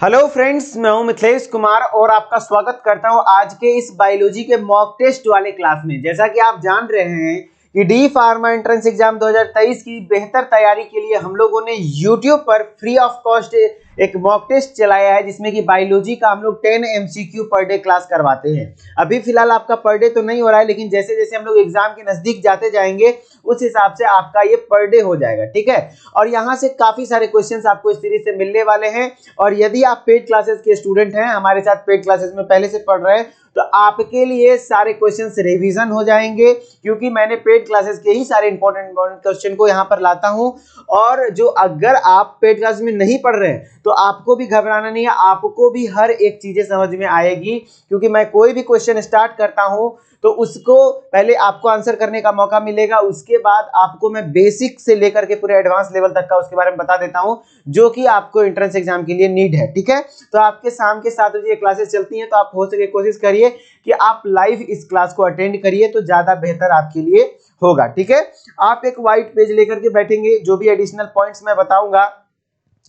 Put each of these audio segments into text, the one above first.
Hello friends, मैं हूं मिथिलेश कुमार और आपका स्वागत करता हूं आज के इस बायोलॉजी के मॉक टेस्ट वाले क्लास में। जैसा कि आप जान रहे हैं कि डी फार्मा एंट्रेंस एग्जाम 2023 की बेहतर तैयारी के लिए हम लोगों ने YouTube पर फ्री ऑफ कॉस्ट एक मॉक टेस्ट चलाया है, जिसमें कि बायोलॉजी का हम लोग 10 MCQ पर डे क्लास करवाते हैं। अभी फिलहाल आपका पर डे तो नहीं हो रहा है, लेकिन जैसे जैसे हम लोग एग्जाम के नजदीक जाते जाएंगे उस हिसाब से आपका ये पर डे हो जाएगा, ठीक है। और यहाँ से काफी सारे क्वेश्चंस आपको इस सीरीज से मिलने वाले हैं। और यदि आप पेड क्लासेस के स्टूडेंट हैं, हमारे साथ पेड क्लासेस में पहले से पढ़ रहे हैं, तो आपके लिए सारे क्वेश्चंस रिवीजन हो जाएंगे, क्योंकि मैंने पेड क्लासेस के ही सारे इंपॉर्टेंट क्वेश्चन को यहाँ पर लाता हूँ। और जो अगर आप पेड क्लास में नहीं पढ़ रहे हैं तो आपको भी घबराना नहीं है, आपको भी हर एक चीजें समझ में आएगी, क्योंकि मैं कोई भी क्वेश्चन स्टार्ट करता हूँ तो उसको पहले आपको आंसर करने का मौका मिलेगा, उसके बाद आपको मैं बेसिक से लेकर के पूरे एडवांस लेवल तक का उसके बारे में बता देता हूं, जो कि आपको एंट्रेंस एग्जाम के लिए नीड है, ठीक है। तो आपके शाम के 7 बजे क्लासेस चलती हैं, तो आप हो सके कोशिश करिए कि आप लाइव इस क्लास को अटेंड करिए, तो ज्यादा बेहतर आपके लिए होगा, ठीक है। आप एक व्हाइट पेज लेकर के बैठेंगे, जो भी एडिशनल पॉइंट्स मैं बताऊंगा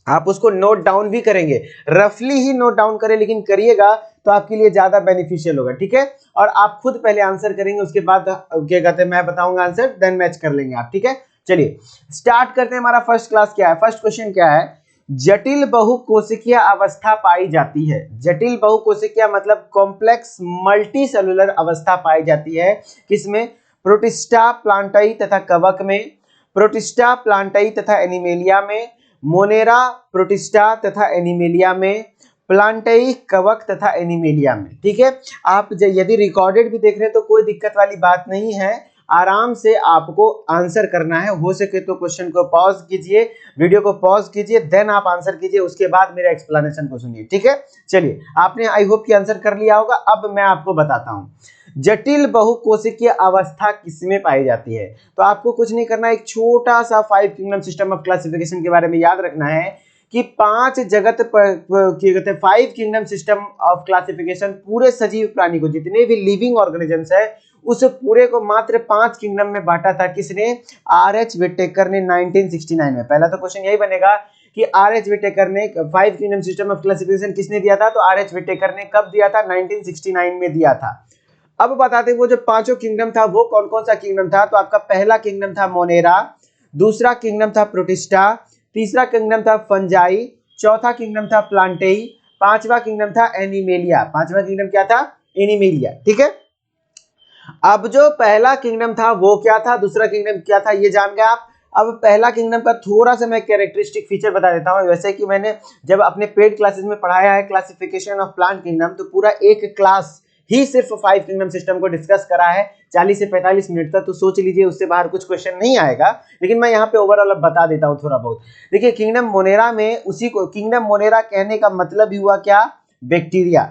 आप उसको नोट डाउन भी करेंगे, रफली ही नोट डाउन करें, लेकिन करिएगा तो आपके लिए ज्यादा बेनिफिशियल होगा, ठीक है। और आप खुद पहले आंसर करेंगे, उसके बाद क्या कहते हैं मैं बताऊंगा आंसर, देन मैच कर लेंगे आप, ठीक है। चलिए स्टार्ट करते हैं। हमारा फर्स्ट क्लास क्या है, फर्स्ट क्वेश्चन क्या है, जटिल बहुकोशिकीय अवस्था पाई जाती है। जटिल बहुकोशिकीय मतलब कॉम्प्लेक्स मल्टी सेलुलर अवस्था पाई जाती है किसमें, प्रोटिस्टा प्लांटाई तथा कवक में, प्रोटिस्टा प्लांटाई तथा एनिमेलिया में, मोनेरा प्रोटिस्टा तथा एनिमेलिया में, प्लांटाई कवक तथा एनिमेलिया में, ठीक है। आप यदि रिकॉर्डेड भी देख रहे हैं तो कोई दिक्कत वाली बात नहीं है, आराम से आपको आंसर करना है। हो सके तो क्वेश्चन को पॉज कीजिए, वीडियो को पॉज कीजिए, देन आप आंसर कीजिए, उसके बाद मेरा एक्सप्लेनेशन को सुनिए, ठीक है। चलिए, आपने आई होप कि आंसर कर लिया होगा। अब मैं आपको बताता हूं जटिल बहुकोशिकीय अवस्था किसमें पाई जाती है। तो आपको कुछ नहीं करना, एक छोटा सा 5 किंगडम सिस्टम ऑफ क्लासिफिकेशन के बारे में याद रखना है कि 5 जगत कहते हैं 5 किंगडम सिस्टम ऑफ क्लासिफिकेशन, पूरे सजीव प्राणी को, जितने भी लिविंग ऑर्गेनिजम्स है उस पूरे को मात्र 5 किंगडम में बांटा था किसने, R.H. विटेकर ने 1969 में। पहला तो क्वेश्चन यही बनेगा कि R.H. विटेकर ने 5 किंगडम सिस्टम ऑफ क्लासिफिकेशन किसने दिया था, तो R.H. विटेकर ने कब दिया था, 1969 में दिया था। अब बताते हैं वो जो पांचों किंगडम था वो कौन कौन सा किंगडम था। तो आपका पहला किंगडम था मोनेरा, दूसरा किंगडम था प्रोटिस्टा, तीसरा किंगडम था फंजाई, चौथा किंगडम था प्लांटेई, पांचवा किंगडम था एनिमेलिया। पांचवा किंगडम क्या था, एनिमेलिया, ठीक है। अब जो पहला किंगडम था वो क्या था, दूसरा किंगडम क्या था, ये जान गए आप। अब पहला किंगडम का थोड़ा सा मैं कैरेक्टरिस्टिक फीचर बता देता हूं। वैसे कि मैंने जब अपने पेड क्लासेस में पढ़ाया है क्लासिफिकेशन ऑफ प्लांट किंगडम, तो पूरा एक क्लास ही सिर्फ 5 किंगडम सिस्टम को डिस्कस करा है 40 से 45 मिनट तक। तो सोच लीजिए उससे बाहर कुछ क्वेश्चन नहीं आएगा, लेकिन मैं यहाँ पे ओवरऑल अब बता देता हूँ थोड़ा बहुत। देखिए किंगडम मोनेरा में, उसी को किंगडम मोनेरा कहने का मतलब ही हुआ क्या, बैक्टीरिया,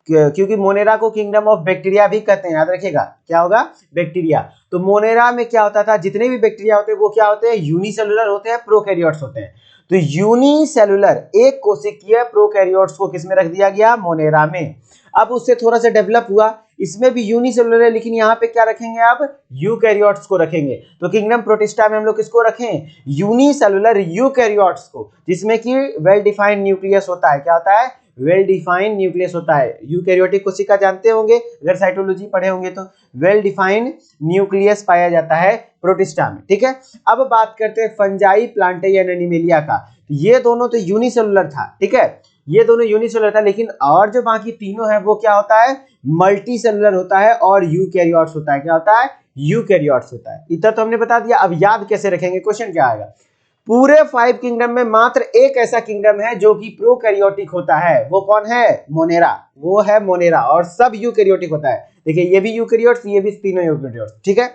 क्योंकि मोनेरा को किंगडम ऑफ बैक्टीरिया भी कहते हैं, याद रखिएगा क्या होगा, बैक्टीरिया। तो मोनेरा में क्या होता था, जितने भी बैक्टीरिया होते हैं वो क्या होते हैं, यूनिसेलुलर होते हैं, प्रोकैरियोट्स होते हैं। तो यूनिसेलुलर एक कोशिकीय प्रोकैरियोट्स को किसमें रख दिया गया, मोनेरा में। अब उससे थोड़ा सा डेवलप हुआ, इसमें भी यूनिसेलुलर है, लेकिन यहाँ पे क्या रखेंगे आप, यूकैरियोट्स को रखेंगे। तो किंगडम प्रोटिस्टा में हम लोग किसको रखें, यूनिसेलुलर यूकैरियोट्स को, जिसमें कि वेल डिफाइंड न्यूक्लियस होता है। क्या होता है, वेल डिफाइंड न्यूक्लियस होता है। यूकैरियोटिक कोशिका जानते होंगे अगर साइटोलॉजी पढ़े होंगे तो, वेल डिफाइंड न्यूक्लियस पाया जाता है प्रोटिस्टा में, ठीक है। अब बात करते हैं फंजाई प्लांटाई एंड एनिमेलिया का। ये दोनों तो यूनिसेलुलर था, ठीक है, ये दोनों यूनिसेलुलर था, लेकिन और जो बाकी तीनों है वो क्या होता है, मल्टी सेलुलर होता है और यूकैरियोट्स होता है। क्या होता है, यूकैरियोट्स होता है। इतना तो हमने बता दिया। अब याद कैसे रखेंगे, क्वेश्चन क्या आएगा, पूरे 5 किंगडम में मात्र एक ऐसा किंगडम है जो कि प्रोकैरियोटिक होता है, वो कौन है, मोनेरा, वो है मोनेरा, और सब यूकैरियोटिक होता है। देखिए ये भी यूकैरियोट्स, ये भी तीनों यूकैरियोट्स, ठीक है।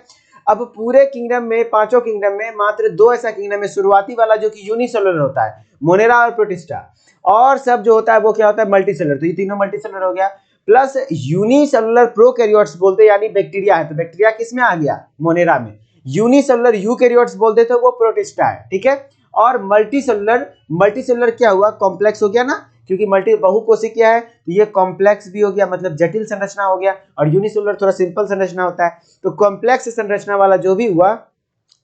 अब पूरे किंगडम में, पांचों किंगडम में मात्र दो ऐसा किंगडम है, शुरुआती वाला जो कि यूनिसेलुलर होता है, मोनेरा और प्रोटिस्टा, और सब जो होता है वो क्या होता है, मल्टीसेलुलर। तो ये तीनों मल्टीसेलुलर हो गया, प्लस यूनिसेलुलर प्रोकैरियोट्स बोलते हैं, यानी बैक्टीरिया है, तो बैक्टीरिया किसमें आ गया, मोनेरा में। यूनिसेलुलर यूकैरियोट्स बोलते थे वो प्रोटिस्टा है, ठीक है। और मल्टीसेलुलर, मल्टीसेलुलर क्या हुआ, कॉम्प्लेक्स हो गया ना, क्योंकि मल्टी बहुकोशिकीय है तो ये कॉम्प्लेक्स भी हो गया, मतलब जटिल संरचना हो गया, और यूनिसेलुलर थोड़ा सिंपल संरचना होता है। तो कॉम्प्लेक्स संरचना वाला जो भी हुआ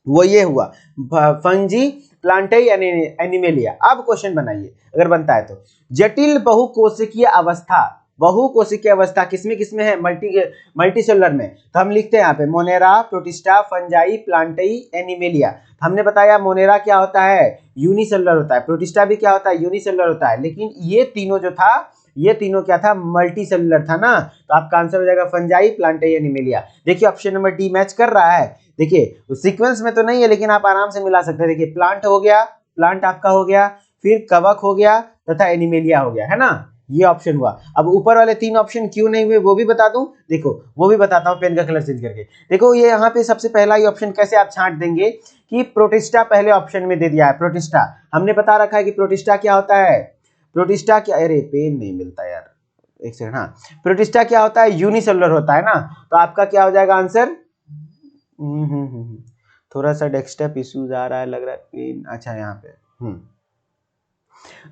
वो ये हुआ, फंजी प्लांटाई एनिमेलिया। अब क्वेश्चन बनाइए अगर बनता है तो। जटिल बहुकोशिकीय अवस्था, बहुकोशिकीय अवस्था किसमें किसमें है? मल्टीसेलुलर में। तो हम लिखते हैं यहाँ पे मोनेरा, प्रोटिस्टा, फंजाई, प्लांटाई, एनिमेलिया। हमने बताया मोनेरा क्या होता है? यूनिसेलुलर होता है। प्रोटिस्टा भी क्या होता है? यूनिसेलुलर होता है। लेकिन ये तीनों जो था, ये तीनों क्या था? मल्टीसेलुलर था ना। तो आपका आंसर हो जाएगा फंजाई, प्लांटाई, एनिमेलिया। देखिए ऑप्शन नंबर डी मैच कर रहा है। देखिए सीक्वेंस में तो नहीं है लेकिन आप आराम से मिला सकते हैं। देखिए प्लांट हो गया, प्लांट आपका हो गया, फिर कवक हो गया तथा एनिमेलिया हो गया, है ना। ये ऑप्शन हुआ। अब ऊपर वाले 3 ऑप्शन क्यों नहीं हुए वो भी बता दूं। देखो वो भी बताता हूं पेन का कलर चेंज करके। देखो ये यहाँ पे सबसे पहला ही ऑप्शन कैसे आप छांट देंगे कि प्रोटिस्टा पहले ऑप्शन में दे दिया है। प्रोटिस्टा हमने बता रखा है कि प्रोटिस्टा क्या होता है? प्रोटिस्टा क्या, अरे पेन नहीं मिलता यार, एक सेकंड। हाँ, प्रोटिस्टा क्या होता है? यूनिसेलुलर होता है ना। तो आपका क्या हो जाएगा आंसर? थोड़ा सा डेस्कटॉप इश्यूज आ रहा है लग रहा है, पेन। अच्छा यहाँ पे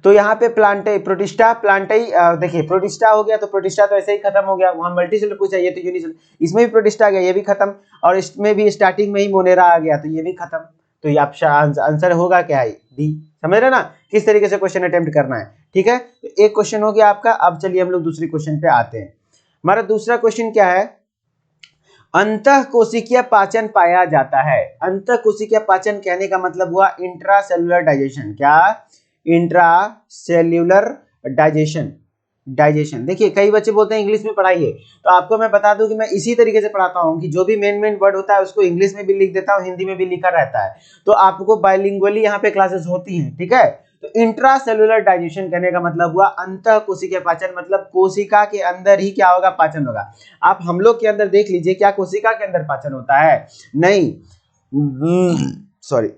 तो यहाँ पे प्लांटाई, प्रोटिस्टा, प्लांटाई। देखिए प्रोटिस्टा हो गया तो प्रोटिस्टा तो ऐसे ही खत्म हो गया। वहां मल्टीसेलुलर पूछा, ये तो यूनिसेलुलर। इसमें भी प्रोटिस्टा आ गया, ये भी खत्म। और इसमें भी स्टार्टिंग में ही मोनेरा आ गया तो ये भी खत्म। तो ये आपका आंसर होगा क्या है? डी। समझ रहे ना किस तरीके से क्वेश्चन अटेम्प्ट करना है। ठीक है, तो एक क्वेश्चन हो गया आपका। अब चलिए हम लोग दूसरे क्वेश्चन पे आते हैं। हमारा दूसरा क्वेश्चन क्या है? अंतःकोशिकीय पाचन पाया जाता है। अंतःकोशिकीय पाचन कहने का मतलब हुआ इंट्रासेल्युलर डाइजेशन। क्या? Intracellular digestion. डाइजेशन देखिए कई बच्चे बोलते हैं इंग्लिश में पढ़ाइए, तो आपको मैं बता दूं कि मैं इसी तरीके से पढ़ाता हूं कि जो भी मेन वर्ड होता है उसको इंग्लिश में भी लिख देता हूं, हिंदी में भी लिखा रहता है। तो आपको बाइलिंगुअली यहाँ पे क्लासेस होती हैं। ठीक है, तो इंट्रासेल्युलर डाइजेशन कहने का मतलब हुआ अंतःकोशिकीय पाचन, मतलब कोशिका के अंदर ही क्या होगा? पाचन होगा। आप हम लोग के अंदर देख लीजिए, क्या कोशिका के अंदर पाचन होता है? नहीं, सॉरी,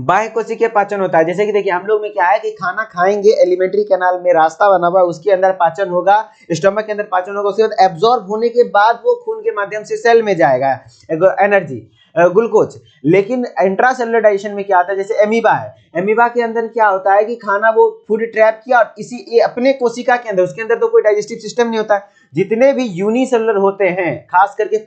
बाह्य कोशिकीय पाचन होता है। जैसे कि देखिए हम लोग में क्या है कि खाना खाएंगे, एलिमेंट्री कैनाल में रास्ता बना हुआ, उसके अंदर पाचन होगा, स्टमक के अंदर पाचन होगा, उसके बाद एब्जॉर्ब होने के बाद वो खून के माध्यम से सेल में जाएगा एनर्जी, ग्लूकोज। लेकिन इंट्रासेल्युलर डाइजेशन में क्या होता है? जैसे एमीबा है, एमीबा के अंदर क्या होता है कि खाना वो फूड ट्रैप किया और इसी अपने कोशिका के अंदर, उसके अंदर तो कोई डाइजेस्टिव सिस्टम नहीं होता है। जितने भी यूनिसेलुलर होते हैं, खास करके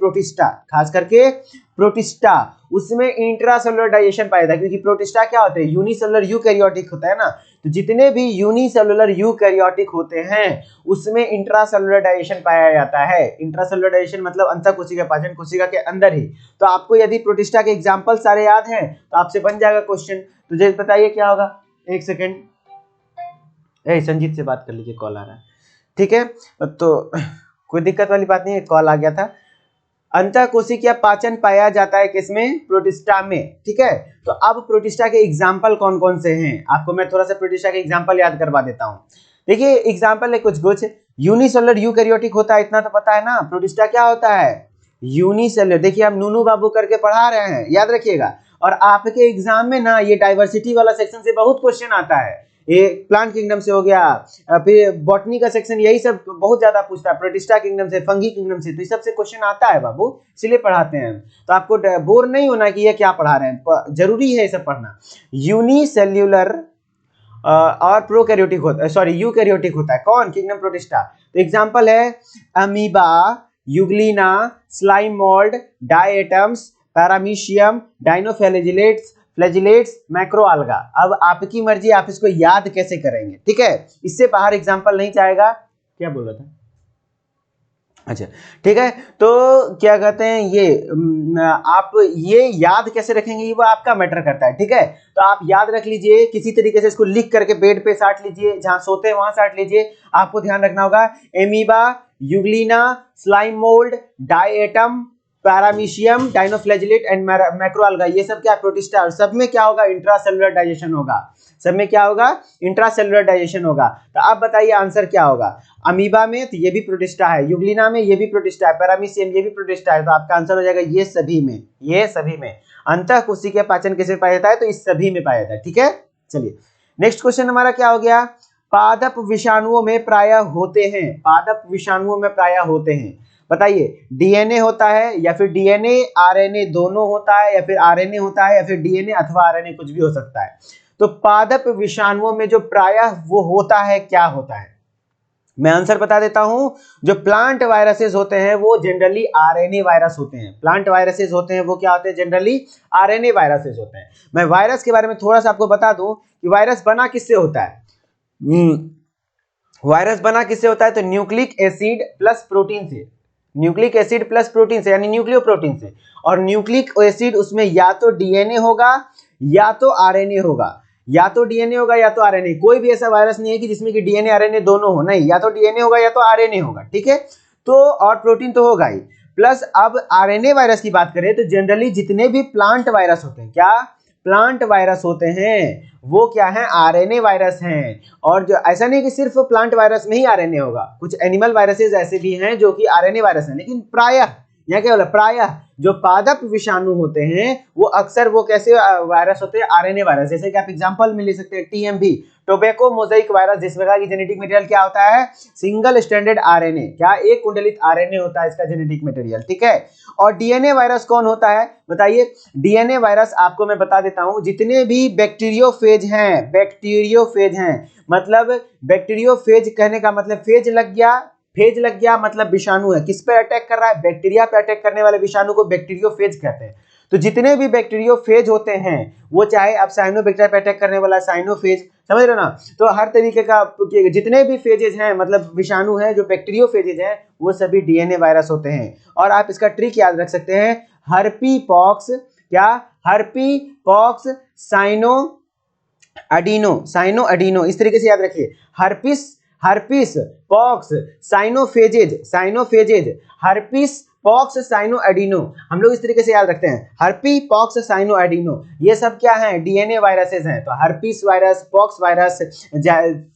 प्रोटिस्टा, उसमें इंट्रासेल्युलर डाइजेशन पाया जाता है। क्योंकि प्रोटिस्टा क्या होते हैं? यूनिसेलुलर यूकैरियोटिक होता है ना। तो जितने भी यूनिसेलुलर यूकैरियोटिक होते हैं उसमें इंट्रासेल्युलर डाइजेशन पाया जाता है। इंट्रासेल्युलर डाइजेशन मतलब अंतःकोशिकीय पाचन, कोशिका के अंदर ही। तो आपको यदि प्रोटिस्टा के एग्जांपल सारे याद हैं तो आपसे बन जाएगा क्वेश्चन। तो जैसे बताइए क्या होगा? एक सेकेंड, संजीत से बात कर लीजिए, कॉल आ रहा है। ठीक है, तो कोई दिक्कत वाली बात नहीं है, कॉल आ गया था। अंतःकोशिकीय पाचन पाया जाता है किसमें? प्रोटिस्टा में। ठीक है, तो अब प्रोटिस्टा के एग्जाम्पल कौन कौन से हैं आपको मैं थोड़ा सा प्रोटिस्टा के एग्जाम्पल याद करवा देता हूं। देखिए एग्जाम्पल है कुछ यूनिसेलुलर यूकैरियोटिक होता है, इतना तो पता है ना। प्रोटिस्टा क्या होता है? यूनिसेलुलर। देखिए हम नूनू बाबू करके पढ़ा रहे हैं, याद रखिएगा। और आपके एग्जाम में ना ये डाइवर्सिटी वाला सेक्शन से बहुत क्वेश्चन आता है। ये प्लांट किंगडम से हो गया, फिर बॉटनी का सेक्शन, यही सब बहुत ज्यादा पूछता है। प्रोटिस्टा किंगडम से, फंगी किंगडम से, तो इस सब से क्वेश्चन आता है बाबू, इसलिए पढ़ाते हैं। तो आपको बोर नहीं होना कि ये क्या पढ़ा रहे हैं, जरूरी है ये सब पढ़ना। यूनिसेल्युलर और प्रोकैरियोटिक होता है, सॉरी यूकैरियोटिक होता है। कौन? Kingdom protista. तो एग्जांपल है amoeba, euglena, slime mould, diatoms, paramecium, dinoflagellates, flagellates, macroalga. अब आपकी मर्जी, आप इसको याद कैसे करेंगे। ठीक है, इससे बाहर एग्जांपल नहीं चाहेगा। क्या बोल रहा था? अच्छा ठीक है, तो क्या कहते हैं ये आप ये याद कैसे रखेंगे वो आपका मैटर करता है। ठीक है, तो आप याद रख लीजिए किसी तरीके से, इसको लिख करके बेड पे साट लीजिए, जहां सोते हैं वहां साट लीजिए। आपको ध्यान रखना होगा amoeba, euglena, slime mould, diatom, paramecium, dinoflagellate and macroalga, ये सब क्या? प्रोटिस्टा। और सब में क्या होगा? इंट्रासेल्युलर डाइजेशन होगा। सब में क्या होगा? इंट्रासेल्युलर डाइजेशन होगा। तो आप बताइए आंसर क्या होगा? अमीबा में तो ये भी प्रोटिस्टा है, यूग्लिना में ये भी प्रोटिस्टा है, पैरामीशियम ये भी प्रोटिस्टा है। तो आपका आंसर हो जाएगा ये सभी में, ये सभी में। अंतःकोशिकीय पाचन किसमें पाया जाता है? तो इस सभी में पाया जाता है। ठीक है, चलिए नेक्स्ट क्वेश्चन हमारा क्या हो गया? पादप विषाणुओं में प्रायः होते हैं। पादप विषाणुओं में प्रायः होते हैं, बताइए। डीएनए होता है या फिर डीएनए आरएनए दोनों होता है, या फिर आरएनए होता है, या फिर डीएनए अथवा आरएनए, कुछ भी हो सकता है। तो पादप विषाणुओं में जो प्रायः वो होता है, क्या होता है? मैं आंसर बता देता हूं, जो प्लांट वायरसेस होते हैं वो जनरली आरएनए वायरस होते हैं। प्लांट वायरसेस होते हैं वो क्या होते हैं, जनरली आरएनए वायरसेस होते हैं। मैं वायरस के बारे में थोड़ा सा आपको बता दूं कि वायरस बना किससे होता है। वायरस बना किससे होता है, तो न्यूक्लिक एसिड प्लस प्रोटीन से, न्यूक्लिक एसिड प्लस प्रोटीन से यानी न्यूक्लियो प्रोटीन से। और न्यूक्लिक एसिड उसमें या तो डीएनए होगा या तो आरएनए होगा, या तो डीएनए होगा या तो आरएनए। कोई भी ऐसा वायरस नहीं है कि जिसमें कि डीएनए आरएनए दोनों हो, नहीं, या तो डीएनए होगा या तो आरएनए होगा, ठीक है। तो और प्रोटीन तो होगा ही, प्लस अब आरएनए वायरस की बात करें तो जनरली जितने भी प्लांट वायरस होते हैं, क्या प्लांट वायरस होते हैं, वो क्या है, आरएनए वायरस हैं। और जो ऐसा नहीं कि सिर्फ प्लांट वायरस में ही आरएनए होगा, कुछ एनिमल वायरसेस ऐसे भी हैं जो कि आरएनए वायरस हैं, लेकिन प्रायः, यह क्या बोला, प्रायः जो पादप विषाणु होते हैं वो अक्सर वो कैसे वायरस होते हैं, आरएनए वायरस। जैसे कि आप एग्जांपल में ले सकते हैं टीएमवी, टोबैको मोजाइक वायरस, जिस प्रकार की जेनेटिक मटेरियल क्या होता है, सिंगल स्ट्रैंडेड आरएनए, क्या एक कुंडलित आरएनए होता है इसका जेनेटिक मटेरियल, ठीक है। और डीएनए वायरस कौन होता है, बताइए। डीएनए वायरस आपको मैं बता देता हूं, जितने भी बैक्टीरियोफेज हैं, बैक्टीरियोफेज हैं, मतलब बैक्टीरियोफेज कहने का मतलब फेज लग गया, फेज लग गया मतलब विषाणु है, किस पे अटैक कर रहा है, बैक्टीरिया पे अटैक करने वाले विषाणु को बैक्टीरियोफेज कहते हैं। तो जितने भी बैक्टीरियोफेज होते हैं वो चाहे अब साइनोबैक्टीरिया पे अटैक करने वाला साइनोफेज, समझ रहे हो ना, तो हर तरीके का जितने भी फेजेज हैं, मतलब विषाणु हैं जो बैक्टीरियोफेजेज हैं, वो सभी डीएनए वायरस होते हैं। और आप इसका ट्रिक याद रख सकते हैं, हर्पी पॉक्स, क्या, herpes pox, cyano adeno, cyano adeno, इस तरीके से याद रखिए, herpes, herpes pox, cyanophages, cyanophages, herpes pox, cyano adeno, हम लोग इस तरीके से याद रखते हैं, हर्पी पॉक्स, साइनो एडिनो, ये सब क्या है, डीएनए वायरसेस हैं। तो herpes virus, pox virus,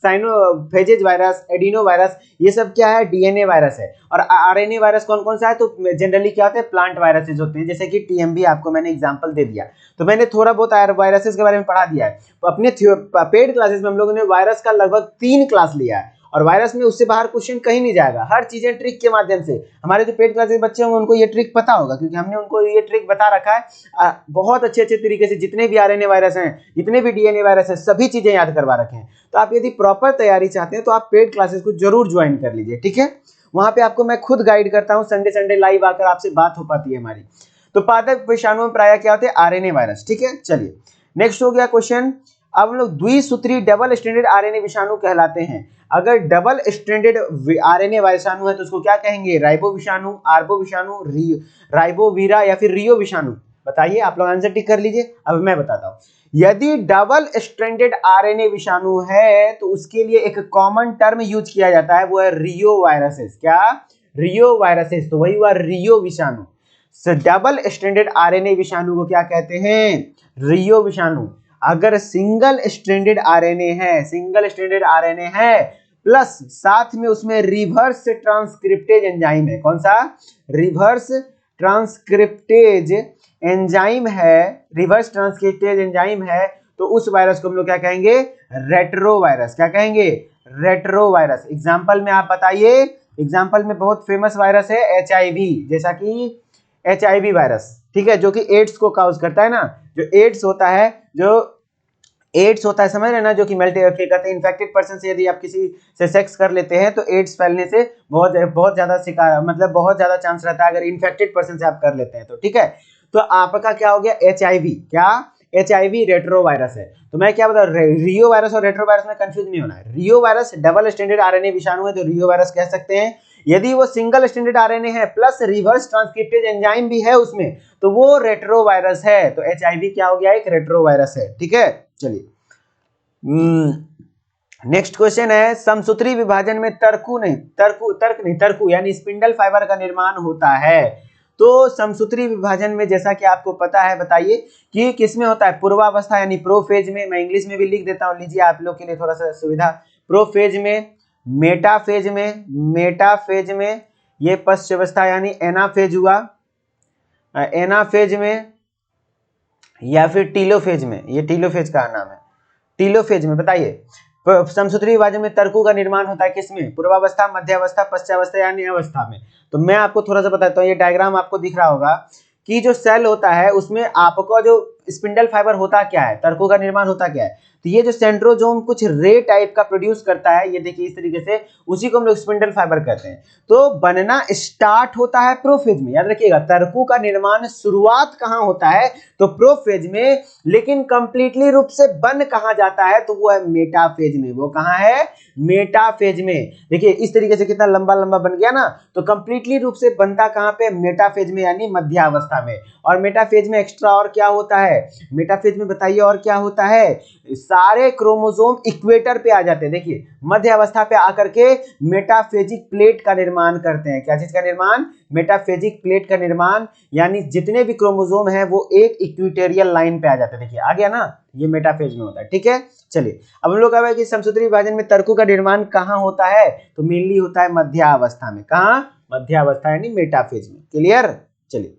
cyanophages virus, adeno virus, ये सब क्या है, डीएनए वायरस है। और आरएनए वायरस कौन कौन सा है, तो जनरली क्या होते हैं, प्लांट वायरसेस होते हैं, जैसे कि टीएमवी आपको मैंने एग्जांपल दे दिया। तो मैंने थोड़ा बहुत वायरसेस के बारे में पढ़ा दिया है। तो अपने पेड क्लासेस में हम लोगों ने वायरस का लगभग 3 क्लास लिया है, और वायरस में उससे बाहर क्वेश्चन कहीं नहीं जाएगा, हर चीजें ट्रिक के माध्यम से। हमारे जो पेड क्लासेस बच्चे होंगे उनको ये ट्रिक पता होगा, क्योंकि हमने उनको ये ट्रिक बता रखा है बहुत अच्छे अच्छे तरीके से। जितने भी आरएनए वायरस हैं, जितने भी डीएनए वायरस हैं, सभी चीजें याद करवा रखे हैं। तो आप यदि प्रॉपर तैयारी चाहते हैं तो आप पेड क्लासेस को जरूर ज्वाइन कर लीजिए, ठीक है। वहां पे आपको मैं खुद गाइड करता हूँ, संडे संडे लाइव आकर आपसे बात हो पाती है हमारी। तो पादप विषाणु में प्रायः क्या होते हैं, आरएनए वायरस, ठीक है। चलिए नेक्स्ट हो गया क्वेश्चन। अब हम लोग द्विसूत्री डबल स्ट्रैंडेड आरएनए विषाणु कहलाते हैं। अगर डबल स्ट्रैंडेड आरएनए विषाणु है तो उसको क्या कहेंगे, राइबो विषाणु, आर्बो विषाणु, राइबोवीरा या फिर रियो विषाणु। बताइए, आप लोग आंसर टिक कर लीजिए। अब मैं बताता हूं, यदि डबल स्ट्रैंडेड आरएनए विषाणु है तो उसके लिए एक कॉमन टर्म यूज किया जाता है, वो है रियो वायरसेस। क्या, रियो वायरसेस, तो वही हुआ रियो विषाणु। डबल स्ट्रैंडेड आरएनए विषाणु को क्या कहते हैं, रियो विषाणु। अगर सिंगल स्ट्रैंडेड आरएनए है, सिंगल स्ट्रैंडेड आरएनए है प्लस साथ में उसमें रिवर्स ट्रांसक्रिप्टेज एंजाइम है, कौन सा, रिवर्स ट्रांसक्रिप्टेज एंजाइम है, रिवर्स ट्रांसक्रिप्टेज एंजाइम है, तो उस वायरस को हम लोग क्या कहेंगे, रेट्रो वायरस। क्या कहेंगे, रेट्रो वायरस। एग्जांपल में आप बताइए, एग्जांपल में बहुत फेमस वायरस है एचआईवी, जैसा कि एचआईवी वायरस, ठीक है, जो कि एड्स को काउज करता है ना, जो एड्स होता है, जो एड्स होता है, समझ रहे ना, जो कि कहते हैं इन्फेक्टेड पर्सन से यदि आप किसी से सेक्स कर लेते हैं तो एड्स फैलने से बहुत ज्यादा शिकार, मतलब बहुत ज्यादा चांस रहता है अगर इन्फेक्टेड पर्सन से आप कर लेते हैं तो, ठीक है। तो आपका क्या हो गया, एचआईवी, क्या, एचआईवी रेट्रो वायरस है। तो मैं क्या बता, रियो वायरस और रेट्रो वायरस में कंफ्यूज नहीं होना है। रियो वायरस डबल स्ट्रैंडेड आरएनए विषाणु है तो रियो वायरस कह सकते हैं। यदि वो सिंगल स्ट्रैंडेड आरएनए है प्लस रिवर्स ट्रांसक्रिप्टेज एंजाइम भी है उसमें, तो वो रेट्रो वायरस है। तो एचआईवी क्या हो गया, एक रेट्रो वायरस है, ठीक है। चलिए नेक्स्ट क्वेश्चन है, समसूत्री विभाजन में तरकु यानी स्पिंडल फाइबर का निर्माण होता है। तो समसूत्री विभाजन में जैसा कि आपको पता है, बताइए कि किसमें होता है, पूर्वावस्था यानी प्रोफेज में। मैं इंग्लिश में भी लिख देता हूं, लीजिए आप लोग के लिए थोड़ा सा सुविधा। प्रोफेज में, मेटाफेज में, मेटाफेज में, ये पश्चावस्था यानी एनाफेज हुआ, एनाफेज में, या फिर टीलोफेज में, ये टीलोफेज का नाम है, टीलोफेज में। बताइए समसूत्री विभाजन में तरकु का निर्माण होता है किसमें, पूर्वावस्था, मध्यावस्था, पश्चावस्था यानी अवस्था में। तो मैं आपको थोड़ा सा बताता हूँ, ये डायग्राम आपको दिख रहा होगा कि जो सेल होता है उसमें आपको जो स्पिंडल फाइबर होता क्या है, तर्कों का निर्माण होता क्या है, तो ये जो सेंट्रोजोम कुछ रे टाइप का प्रोड्यूस करता है, ये देखिए इस तरीके से, उसी को हम लोग स्पिंडल फाइबर कहते हैं। तो बनना स्टार्ट होता है प्रोफेज में, याद रखिएगा तर्कों का निर्माण शुरुआत कहां होता है, तो प्रोफेज में, लेकिन कंप्लीटली रूप से बन कहां जाता है, तो वो है मेटाफेज में। वो कहां है, मेटाफेज में। देखिए इस तरीके से कितना लंबा लंबा बन गया ना, तो कंप्लीटली रूप से बनता कहां पे, मेटाफेज में, यानी मध्यावस्था में। और मेटाफेज में एक्स्ट्रा और क्या होता है, मेटाफेज में बताइए और क्या होता है, सारे क्रोमोसोम इक्वेटर पे आ जाते हैं। देखिए मध्य अवस्था पे आकर के मेटाफेजिक प्लेट का निर्माण करते हैं। क्या चीज का निर्माण, मेटाफेजिक प्लेट का निर्माण, यानी जितने भी क्रोमोसोम है वो एक इक्वेटोरियल लाइन पे आ जाते हैं। देखिए आ गया ना, ये मेटाफेज में होता है। ठीक है, चलिए अब हम लोग कहा कि समसूत्री विभाजन में तर्कों का निर्माण कहां होता है, तो मेनली होता है मध्यावस्था में। कहां, मध्यावस्था यानी मेटाफेज में। क्लियर, चलिए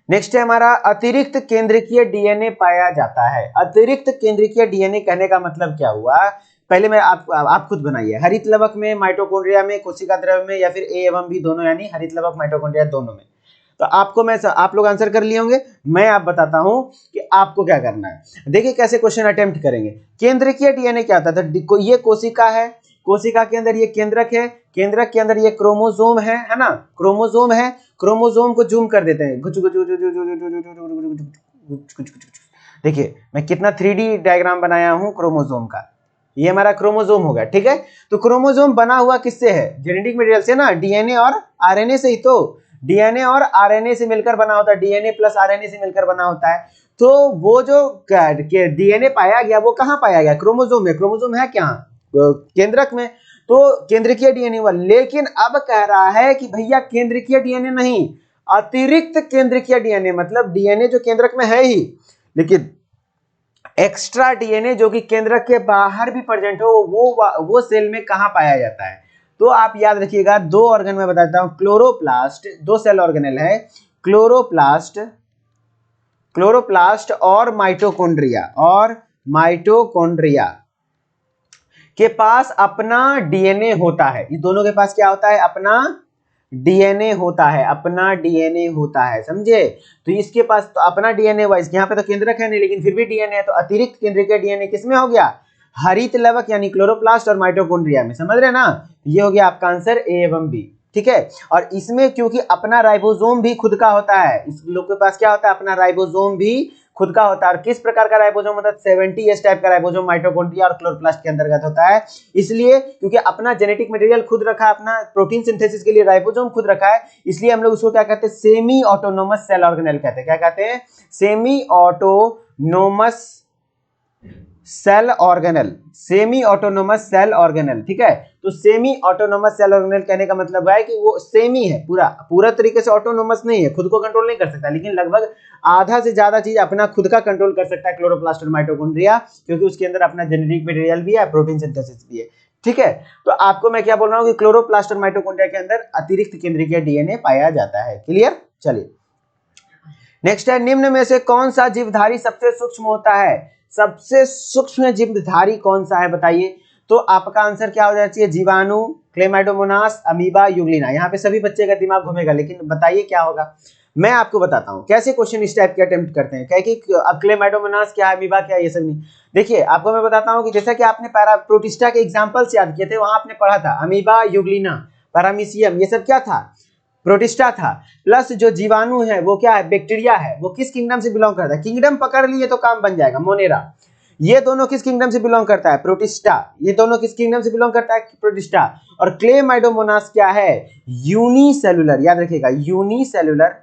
नेक्स्ट है हमारा, अतिरिक्त केंद्रकीय डीएनए पाया जाता है। अतिरिक्त केंद्रकीय डीएनए कहने का मतलब क्या हुआ, पहले मैं आप खुद बनाइए, हरित लवक में, माइटोकॉन्ड्रिया में, कोशिका द्रव्य में, या फिर ए एवं बी दोनों, यानी हरित लवक माइटोकॉन्ड्रिया दोनों में। तो आपको मैं, आप लोग आंसर कर लिए होंगे, मैं आप बताता हूं कि आपको क्या करना है। देखिए कैसे क्वेश्चन अटेम्प्ट करेंगे। केंद्रकीय डीएनए क्या होता है, तो ये कोशिका है, कोशिका के अंदर ये केंद्रक है, केंद्रक के अंदर ये क्रोमोसोम है ना, क्रोमोसोम है। क्रोमोसोम को जूम कर देते हैं, देखिए मैं कितना 3D डायग्राम बनाया हूं क्रोमोसोम का, ये हमारा क्रोमोसोम हो गया। ठीक है, तो क्रोमोसोम बना हुआ किससे है, जेनेटिक मटेरियल से ना, डीएनए और आरएनए से ही। तो डीएनए और आरएनए से मिलकर बना होता है, डीएनए प्लस आरएनए से मिलकर बना होता है। तो वो जो डीएनए पाया गया वो कहां पाया गया, क्रोमोसोम में। क्रोमोसोम है क्या, केंद्रक में, तो केंद्रकीय डीएनए हुआ। लेकिन अब कह रहा है कि भैया केंद्रकीय डीएनए नहीं, अतिरिक्त केंद्रकीय डीएनए, मतलब डीएनए जो केंद्रक में है ही, लेकिन एक्स्ट्रा डीएनए जो कि केंद्रक के बाहर भी प्रेजेंट हो, वो सेल में कहां पाया जाता है। तो आप याद रखिएगा, दो ऑर्गन में बताता हूं, क्लोरोप्लास्ट, दो सेल ऑर्गेनेल है, क्लोरोप्लास्ट, क्लोरोप्लास्ट और माइटोकॉन्ड्रिया के पास अपना डीएनए होता है। इस दोनों के पास क्या होता है, अपना डीएनए होता है, अपना डीएनए होता है, समझे। तो इसके पास तो अपना डीएनए हुआ, इसके यहाँ पे तो केंद्रक है नहीं, लेकिन फिर भी डीएनए है। तो अतिरिक्त केंद्रकीय डीएनए किसमें हो गया, हरित लवक यानी क्लोरोप्लास्ट और माइटोकॉन्ड्रिया में, समझ रहे ना। ये हो गया आपका आंसर ए एवं बी। ठीक है, और इसमें क्योंकि अपना राइबोसोम भी खुद का होता है, इस लोग के पास क्या होता है, अपना राइबोसोम भी खुद का होता है। और किस प्रकार का राइबोसोम होता है, 70S टाइप का राइबोसोम माइटोकॉन्ड्रिया और क्लोरोप्लास्ट के अंतर्गत होता है। इसलिए क्योंकि अपना जेनेटिक मटेरियल खुद रखा है, अपना प्रोटीन सिंथेसिस के लिए राइबोसोम खुद रखा है, इसलिए हम लोग उसको क्या कहते हैं, सेमी ऑटोनोमस सेल ऑर्गेनेल कहते हैं। क्या कहते हैं, semi autonomous cell organelle, semi autonomous cell organelle. ठीक है, तो सेमी ऑटोनोमस सेल ऑर्गेनेल कहने का मतलब है कि वो सेमी है, पूरा तरीके से ऑटोनोमस नहीं है, खुद को कंट्रोल नहीं कर सकता, लेकिन लगभग आधा से ज्यादा चीज अपना खुद का कंट्रोल कर सकता है क्लोरोप्लास्ट और माइटोकॉन्ड्रिया, क्योंकि उसके अंदर अपना जेनेटिक मटेरियल भी है, प्रोटीन सिंथेसिस भी है। ठीक है, तो आपको मैं क्या बोल रहा हूँ कि क्लोरोप्लास्ट और माइटोकॉन्ड्रिया के अंदर अतिरिक्त केंद्रीय डीएनए पाया जाता है। क्लियर, चलिए नेक्स्ट है, निम्न में से कौन सा जीवधारी सबसे सूक्ष्म होता है, सबसे सूक्ष्म जीवधारी कौन सा है बताइए। तो आपका आंसर क्या हो जाना चाहिए, जीवाणु, क्लेमाइडोमोनास, अमीबा, यूग्लिना। यहाँ पे सभी बच्चे का दिमाग घूमेगा, लेकिन बताइए क्या होगा, मैं आपको बताता हूँ कैसे क्वेश्चन इस टाइप के अटेम्प्ट करते हैं। क्या कि अब क्लेमाइडोमोनास क्या है, अमीबा क्या है, ये सब नहीं। देखिए आपको मैं बताता हूँ कि जैसा कि आपने प्रोटिस्टा के एग्जाम्पल्स याद किए थे, वहां आपने पढ़ा था अमीबा, यूग्लिना, पैरामीशियम, ये सब क्या था, प्रोटिस्टा था। प्लस जो जीवाणु है वो क्या है, बैक्टीरिया है। वो किस किंगडम से बिलोंग करता है, किंगडम पकड़ लिए तो काम बन जाएगा, मोनेरा। ये दोनों किस किंगडम से बिलोंग करता है, प्रोटिस्टा। ये दोनों किस किंगडम से बिलोंग करता है, प्रोटिस्टा। और क्लेमाइडोमोनास क्या है, यूनिसेलुलर, याद रखिएगा यूनिसेलुलर,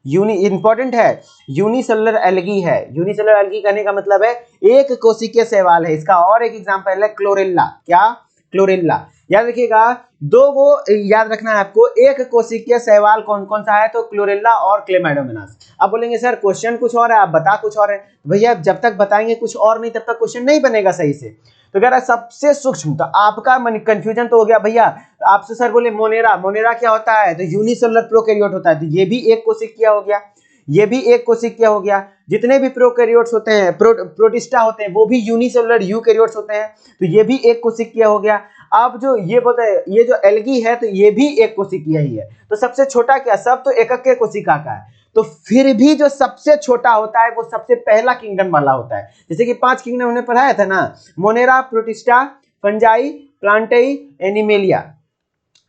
इंपॉर्टेंट है, यूनिसेलुलर एल्गी है। यूनिसेलुलर एल्गी कहने का मतलब है एक कोशिकीय शैवाल है। इसका और एक एग्जांपल है क्लोरेल्ला, क्या, क्लोरेल्ला। याद रखिएगा, दो वो याद रखना है आपको, एक कोशिकीय शैवाल कौन कौन सा है, तो क्लोरेल्ला और क्लेमाइडोमोनास। आप बोलेंगे सर क्वेश्चन कुछ और है, आप बता कुछ और है। भैया जब तक बताएंगे कुछ और नहीं, तब तक क्वेश्चन नहीं बनेगा सही से। तो कह रहा सबसे सूक्ष्म, तो आपका कंफ्यूजन तो हो गया भैया। आपसे सर बोले मोनेरा, मोनेरा क्या होता है, तो यूनिसेलुलर प्रोकैरियोट होता है। तो ये भी एक कोशिकीय हो गया, ये भी एक कोशिकीय हो गया। जितने भी प्रोकैरियोट्स होते हैं, प्रोटिस्टा होते हैं, वो भी यूनिसेलुलर यूकैरियोट्स होते हैं। तो ये भी एक कोशिकीय हो गया। अब जो ये बोलते हैं, ये जो एल्गी है, तो ये भी एक कोशिकीय ही है। तो सबसे छोटा क्या, सब तो एकक के कोशिका का है। तो फिर भी जो सबसे छोटा होता है वो सबसे पहला किंगडम वाला होता है। जैसे कि 5 किंगडम हमने पढ़ाया था ना, मोनेरा, प्रोटिस्टा, फंजाई, प्लांटाई, एनिमेलिया,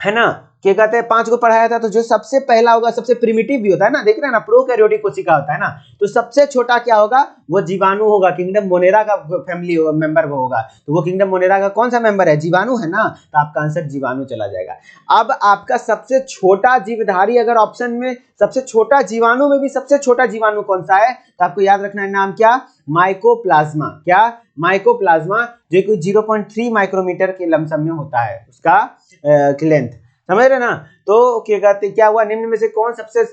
है ना, क्या कहते हैं, 5 को पढ़ाया था। तो जो सबसे पहला होगा, सबसे प्रिमिटिव भी होता है ना, देख रहे हैं ना, प्रोकैरियोटिक कोशिका होता है ना, तो सबसे छोटा क्या होगा, वो जीवाणु होगा, किंगडम मोनेरा का फैमिली मेंबर होगा। तो वो किंगडम मोनेरा का कौन सा मेंबर है, जीवाणु है ना, तो आपका आंसर जीवाणु चला जाएगा। अब आपका सबसे छोटा जीवधारी, अगर ऑप्शन में सबसे छोटा जीवाणु में भी सबसे छोटा जीवाणु कौन सा है, तो आपको याद रखना है नाम क्या, माइकोप्लाज्मा। क्या, माइकोप्लाज्मा, जो कि 0.3 माइक्रोमीटर के लमसम में होता है उसका लेंथ, समझ रहे ना। तो क्या कहते हैं, क्या हुआ, निम्न में से कौन सबसे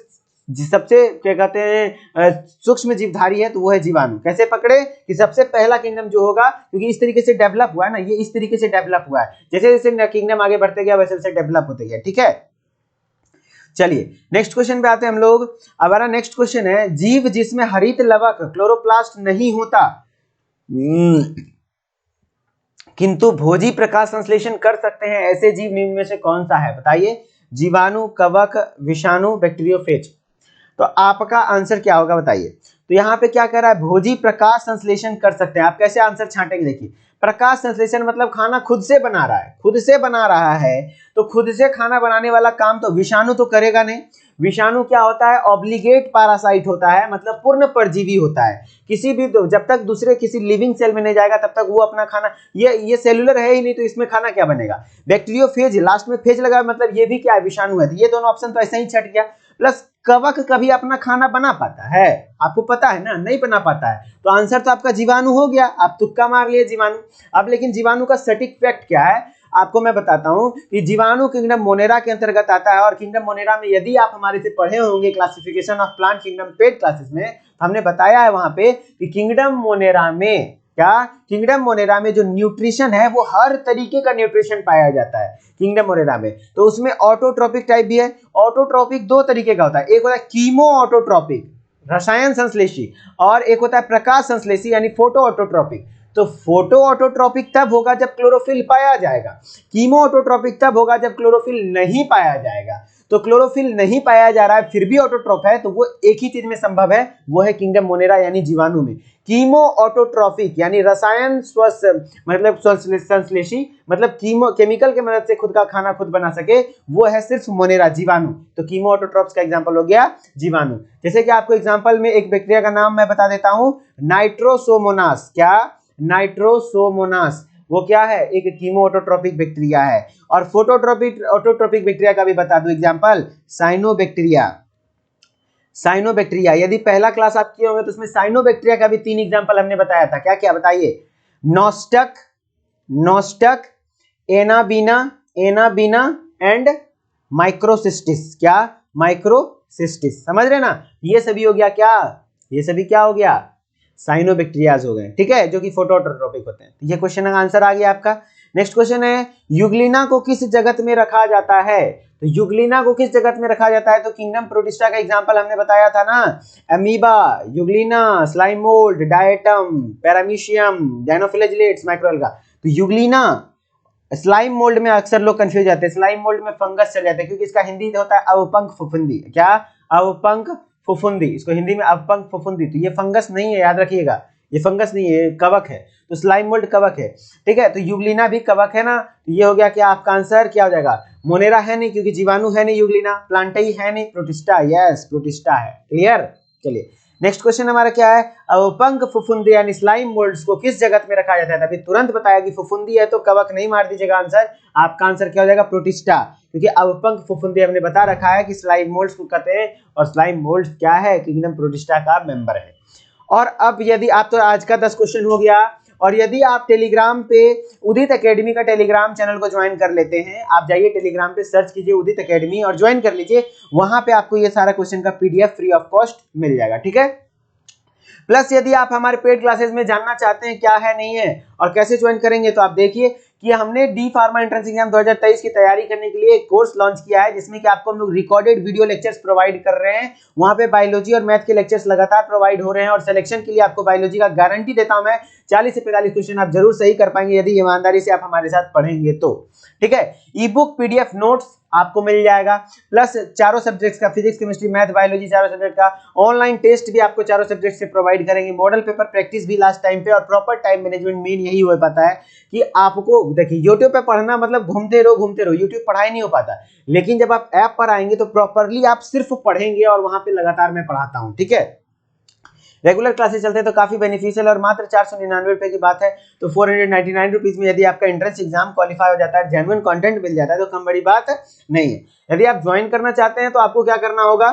क्या कहते हैं सूक्ष्म जीवधारी है, तो वो है जीवाणु। कैसे पकड़े कि सबसे पहला किंगडम जो होगा, क्योंकि इस तरीके से डेवलप हुआ है ना, ये इस तरीके से डेवलप हुआ है, जैसे जैसे किंगडम आगे बढ़ते गया वैसे वैसे डेवलप होते गया। ठीक है, चलिए नेक्स्ट क्वेश्चन पे आते हैं हम लोग। हमारा नेक्स्ट क्वेश्चन है, जीव जिसमें हरित लवक क्लोरोप्लास्ट नहीं होता किंतु भोजी प्रकाश संश्लेषण कर सकते हैं, ऐसे जीव निम्न में से कौन सा है, बताइए। जीवाणु, कवक, विषाणु, बैक्टीरियोफेज। तो आपका आंसर क्या होगा बताइए। तो यहाँ पे क्या कह रहा है, भोजी प्रकाश संश्लेषण कर सकते हैं। आप कैसे आंसर छांटेंगे, देखिए, प्रकाश संश्लेषण मतलब खाना खुद से बना रहा है, खुद से बना रहा है, तो खुद से खाना बनाने वाला काम तो विषाणु तो करेगा नहीं। विषाणु क्या होता है, ऑब्लिगेट पैरासाइट होता है, मतलब पूर्ण परजीवी होता है। किसी भी जब तक दूसरे किसी लिविंग सेल में नहीं जाएगा तब तक वो अपना खाना, ये सेलुलर है ही नहीं, तो इसमें खाना क्या बनेगा। बैक्टीरियोफेज, लास्ट में फेज लगा, मतलब ये भी क्या है, विषाणु है। तो ये दोनों ऑप्शन तो ऐसे ही छट गया। प्लस कवक कभी अपना खाना बना पाता है, आपको पता है ना, नहीं बना पाता है। तो आंसर तो आपका जीवाणु हो गया, आप तुक्का मार लिए जीवाणु। अब लेकिन जीवाणु का सटीक फैक्ट क्या है, आपको मैं बताता हूं कि जीवाणु किंगडम मोनेरा के अंतर्गत आता है। और किंगडम मोनेरा में यदि आप हमारे से पढ़े होंगे classification of plant kingdom paid classes में, हमने बताया है वहां पे कि किंगडम मोनेरा में क्या, किंगडम मोनेरा में जो न्यूट्रिशन है वो हर तरीके का न्यूट्रिशन पाया जाता है किंगडम मोनेरा में। तो उसमें ऑटोट्रोपिक टाइप भी है। ऑटोट्रोपिक 2 तरीके का होता है, एक होता है कीमो ऑटोट्रोपिक रसायन संश्लेषी, और एक होता है प्रकाश संश्लेषी यानी फोटो ऑटोट्रोपिक। तो फोटो ऑटोट्रोपिक तब होगा जब क्लोरोफिल पाया जाएगा, कीमो ऑटोट्रोपिक तब होगा जब क्लोरोफिल नहीं पाया जाएगा। तो क्लोरोफिल नहीं पाया जा रहा है फिर भी ऑटोट्रोप है, तो वो एक ही चीज में संभव है, वो है किंगडम मोनेरा यानी जीवाणु में। कीमो ऑटोट्रोपिक यानी रसायन मतलब संश्लेषी, मतलब केमिकल के मदद से खुद का खाना खुद बना सके, वो है सिर्फ मोनेरा, जीवाणु। तो कीमो ऑटोट्रोप्स का एग्जांपल हो गया जीवाणु। जैसे कि आपको एग्जांपल में एक बैक्टीरिया का नाम मैं बता देता हूं, नाइट्रोसोमोनास। क्या, नाइट्रोसोमोनास, वो क्या है, एक कीमो ऑटोट्रोपिक बैक्टीरिया है। और फोटोट्रोपिक ऑटोट्रोपिक बैक्टीरिया का भी बता दूं एग्जांपल, साइनोबैक्टीरिया। साइनोबैक्टीरिया, यदि पहला क्लास आप किए होंगे तो उसमें साइनोबैक्टीरिया का भी 3 एग्जांपल हमने बताया था। क्या क्या बताइए, नोस्टक, नोस्टक, एनाबीना, एनाबीना एंड माइक्रोसिस्टिस। क्या, माइक्रोसिस्टिस, समझ रहे ना। ये सभी हो गया क्या, ये सभी क्या हो गया, साइनोबैक्टीरियाज हो गए। ठीक है, जो कि फोटोट्रोपिक होते हैं। तो ये क्वेश्चन का आंसर आ गया आपका। नेक्स्ट क्वेश्चन है, युग्लिना को किस जगत में रखा जाता है। तो युग्लिना को किस जगत में रखा जाता है, तो किंगडम प्रोटिस्टा का एग्जांपल हमने बताया था ना, amoeba, euglena, slime mould, diatom, paramecium, dinoflagellates, microalga. तो युग्लिना, स्लाइम मोल्ड में अक्सर लोग कंफ्यूज जाते हैं, स्लाइम मोल्ड में फंगस चल जाते हैं, क्योंकि इसका हिंदी होता है अवपंख फफूंदी। क्या, अवपंख फफूंदी, इसको हिंदी में अवपंख फफूंदी। तो ये फंगस नहीं है, याद रखिएगा, ये फंगस नहीं है, कवक है। तो स्लाइम मोल्ड कवक है। ठीक है, तो युग्लिना भी कवक है ना। तो ये हो गया कि आपका आंसर क्या हो जाएगा, मोनेरा है नहीं क्योंकि जीवाणु है नहीं, युग्लिना, प्लांटाई है नहीं, प्रोटिस्टा, यस प्रोटिस्टा है। क्लियर, चलिए नेक्स्ट क्वेश्चन हमारा क्या है, अवपंख फफूंदी यानी स्लाइम मोल्ड्स को किस जगत में रखा जाता है। अभी तुरंत बताया कि फफूंदी है तो कवक नहीं मार दीजिएगा आंसर, आपका आंसर क्या हो जाएगा, प्रोटिस्टा, क्योंकि अवपंख फफूंदी हमने बता रखा है कि स्लाइम मोल्ड्स को कहते हैं, और स्लाइम मोल्ड्स क्या है, किंगडम प्रोटिस्टा का मेंबर है। और अब यदि आप, तो आज का 10 क्वेश्चन हो गया। और यदि आप टेलीग्राम पे उदित एकेडमी का टेलीग्राम चैनल को ज्वाइन कर लेते हैं, आप जाइए टेलीग्राम पे सर्च कीजिए उदित एकेडमी और ज्वाइन कर लीजिए, वहां पे आपको ये सारा क्वेश्चन का पीडीएफ फ्री ऑफ कॉस्ट मिल जाएगा। ठीक है, प्लस यदि आप हमारे पेड क्लासेस में जानना चाहते हैं क्या है नहीं है और कैसे ज्वाइन करेंगे, तो आप देखिए कि हमने डी फार्मा एंट्रेंस एग्जाम 2023 की तैयारी करने के लिए एक कोर्स लॉन्च किया है, जिसमें कि आपको हम लोग रिकॉर्डेड वीडियो लेक्चर्स प्रोवाइड कर रहे हैं। वहां पे बायोलॉजी और मैथ के लेक्चर्स लगातार प्रोवाइड हो रहे हैं, और सिलेक्शन के लिए आपको बायोलॉजी का गारंटी देता हूं मैं, 40 से 45 क्वेश्चन आप जरूर सही कर पाएंगे यदि ईमानदारी से आप हमारे साथ पढ़ेंगे तो। ठीक है, ई बुक, पीडीएफ नोट्स आपको मिल जाएगा, प्लस चारों सब्जेक्ट्स का फिजिक्स केमिस्ट्री मैथ बायोलॉजी चारों सब्जेक्ट का ऑनलाइन टेस्ट भी आपको चारों सब्जेक्ट से प्रोवाइड करेंगे, मॉडल पेपर प्रैक्टिस भी लास्ट टाइम पे, और प्रॉपर टाइम मैनेजमेंट मेन यही हो पाता है कि आपको देखिए यूट्यूब पे पढ़ना मतलब घूमते रहो, यूट्यूब पढ़ाई नहीं हो पाता, लेकिन जब आप ऐप पर आएंगे तो प्रॉपरली आप सिर्फ पढ़ेंगे और वहां पे लगातार मैं पढ़ाता हूं, ठीक है। रेगुलर क्लासेस चलते हैं तो काफी बेनिफिशियल, और मात्र 499 रुपए की बात है तो 499 रुपीज में यदि आपका एंट्रेंस एग्जाम क्वालिफाई हो जाता है, जेन्युइन कंटेंट मिल जाता है तो कम बड़ी बात नहीं है। यदि आप ज्वाइन करना चाहते हैं तो आपको क्या करना होगा,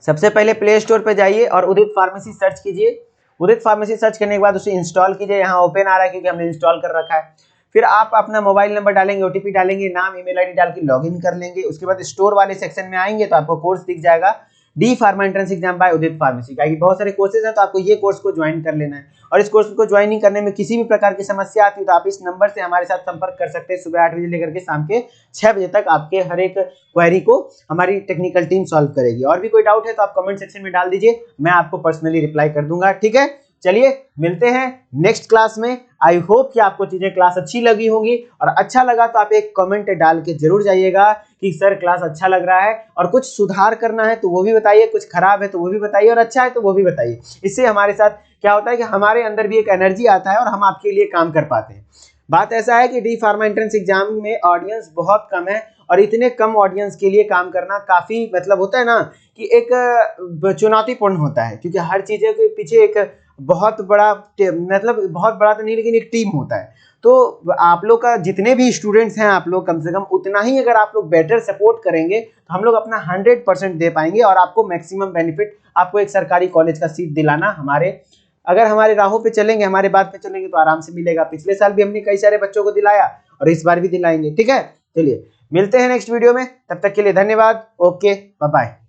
सबसे पहले प्ले स्टोर पे जाइए और उदित फार्मेसी सर्च कीजिए। उदित फार्मेसी सर्च करने के बाद उसे इंस्टॉल कीजिए, यहाँ ओपन आ रहा है क्योंकि हमने इंस्टॉल कर रखा है। फिर आप अपना मोबाइल नंबर डालेंगे, ओटीपी डालेंगे, नाम ईमेल आईडी डाल के लॉगिन कर लेंगे। उसके बाद स्टोर वाले सेक्शन में आएंगे तो आपको कोर्स दिख जाएगा D pharma entrance exam by Udit pharmacy का। बहुत सारे कोर्सेज हैं तो आपको ये कोर्स को ज्वाइन कर लेना है, और इस कोर्स को ज्वाइनिंग करने में किसी भी प्रकार की समस्या आती है तो आप इस नंबर से हमारे साथ संपर्क कर सकते हैं। सुबह 8 बजे लेकर के शाम के 6 बजे तक आपके हर एक क्वेरी को हमारी टेक्निकल टीम सॉल्व करेगी। और भी कोई डाउट है तो आप कमेंट सेक्शन में डाल दीजिए, मैं आपको पर्सनली रिप्लाई कर दूंगा, ठीक है। चलिए मिलते हैं नेक्स्ट क्लास में। आई होप कि आपको चीजें क्लास अच्छी लगी होंगी, और अच्छा लगा तो आप एक कमेंट डाल के जरूर जाइएगा कि सर क्लास अच्छा लग रहा है, और कुछ सुधार करना है तो वो भी बताइए, कुछ खराब है तो वो भी बताइए, और अच्छा है तो वो भी बताइए। इससे हमारे साथ क्या होता है कि हमारे अंदर भी एक एनर्जी आता है और हम आपके लिए काम कर पाते हैं। बात ऐसा है कि डी फार्मा एंट्रेंस एग्जाम में ऑडियंस बहुत कम है, और इतने कम ऑडियंस के लिए काम करना काफी मतलब होता है ना कि एक चुनौतीपूर्ण होता है, क्योंकि हर चीजें के पीछे एक बहुत बड़ा मतलब बहुत बड़ा तो नहीं लेकिन एक टीम होता है। तो आप लोग का जितने भी स्टूडेंट्स हैं आप लोग कम से कम उतना ही अगर आप लोग बेटर सपोर्ट करेंगे तो हम लोग अपना 100% दे पाएंगे, और आपको मैक्सिमम बेनिफिट आपको एक सरकारी कॉलेज का सीट दिलाना अगर हमारे राहों पे चलेंगे, हमारे बात पे चलेंगे तो आराम से मिलेगा। पिछले साल भी हमने कई सारे बच्चों को दिलाया और इस बार भी दिलाएंगे, ठीक है। चलिए मिलते हैं नेक्स्ट वीडियो में, तब तक के लिए धन्यवाद। Okay bye bye.